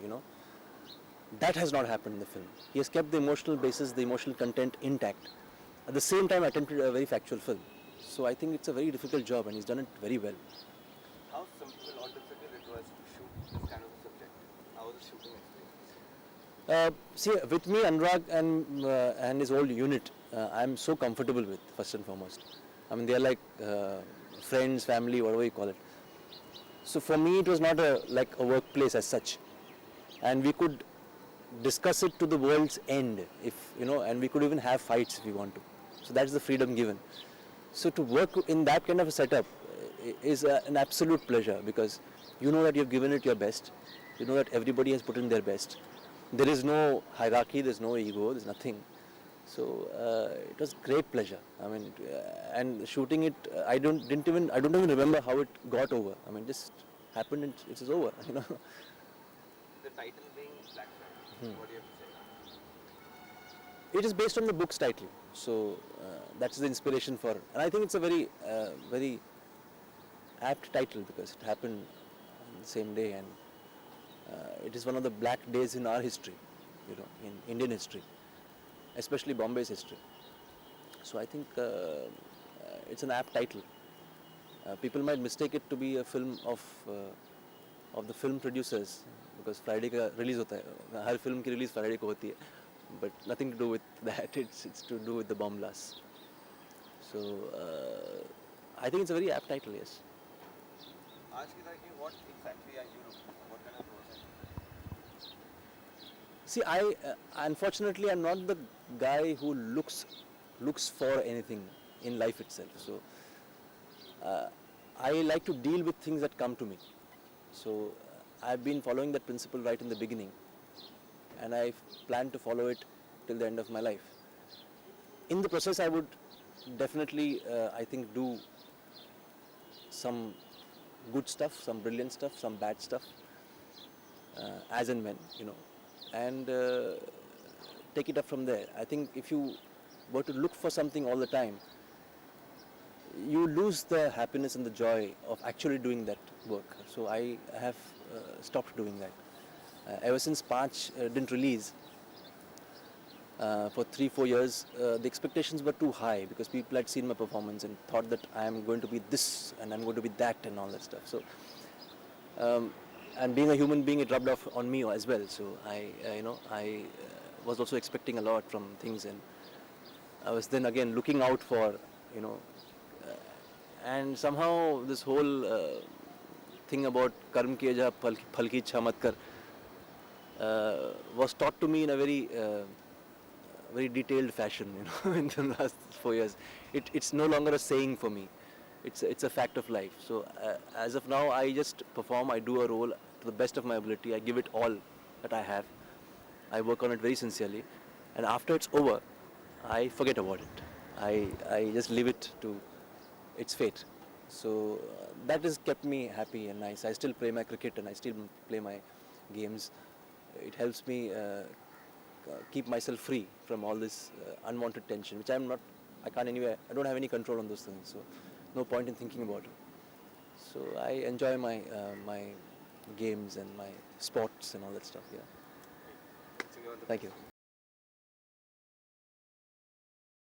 you know. That has not happened in the film. He has kept the emotional basis, the emotional content intact. At the same time, attempted a very factual film. So I think it's a very difficult job, and he's done it very well. How simple or difficult it was to shoot this kind of a subject? How was the shooting experience? See, with me, Anurag and his whole unit, I'm so comfortable with, first and foremost. I mean, they're like friends, family, whatever you call it. So for me, it was not like a workplace as such, and we could discuss it to the world's end, if you know, and we could even have fights if we want to. So that's the freedom given. So to work in that kind of a setup is an absolute pleasure, because you know that you've given it your best. You know that everybody has put in their best. There is no hierarchy, there's no ego, there's nothing. So it was great pleasure. I mean, and shooting it, I don't even remember how it got over. I mean, just happened and it is over. You know. The title being Black Friday, what do you have to say? It is based on the book's title, so that's the inspiration for. And I think it's a very, very apt title, because it happened on the same day, and it is one of the black days in our history, you know, in Indian history, especially Bombay's history. So I think it's an apt title. People might mistake it to be a film of the film producers, because Friday का release होता है, हर film की release Friday को होती है, but nothing to do with that. It's to do with the bomb blast. So I think it's a very apt title, yes. आज की तारीख में what exactly are you looking for? What kind of roles are you? See, unfortunately I'm not the guy who looks for anything in life itself. So I like to deal with things that come to me. So I've been following that principle right in the beginning, and I plan to follow it till the end of my life. In the process, I would definitely, I think, do some good stuff, some brilliant stuff, some bad stuff, as and when, you know, and take it up from there. I think if you were to look for something all the time, you lose the happiness and the joy of actually doing that work. So I have stopped doing that. Ever since Panch didn't release, for 3-4 years, the expectations were too high, because people had seen my performance and thought that I am going to be this and I'm going to be that and all that stuff. So, and being a human being, it rubbed off on me as well. So I was also expecting a lot from things, and I was then again looking out for, you know, and somehow this whole thing about karm kiye ja phal ki ichha mat kar was taught to me in a very very detailed fashion, you know, in the last 4 years. It's no longer a saying for me. It's a fact of life. So as of now, I just perform. I do a role to the best of my ability. I give it all that I have. I work on it very sincerely, and after it's over, I forget about it. I just leave it to its fate. So that has kept me happy and nice. I still play my cricket and I still play my games. It helps me keep myself free from all this unwanted tension, which I don't have any control on those things. So no point in thinking about it. So I enjoy my my games and my sports and all that stuff. Yeah. Thank you.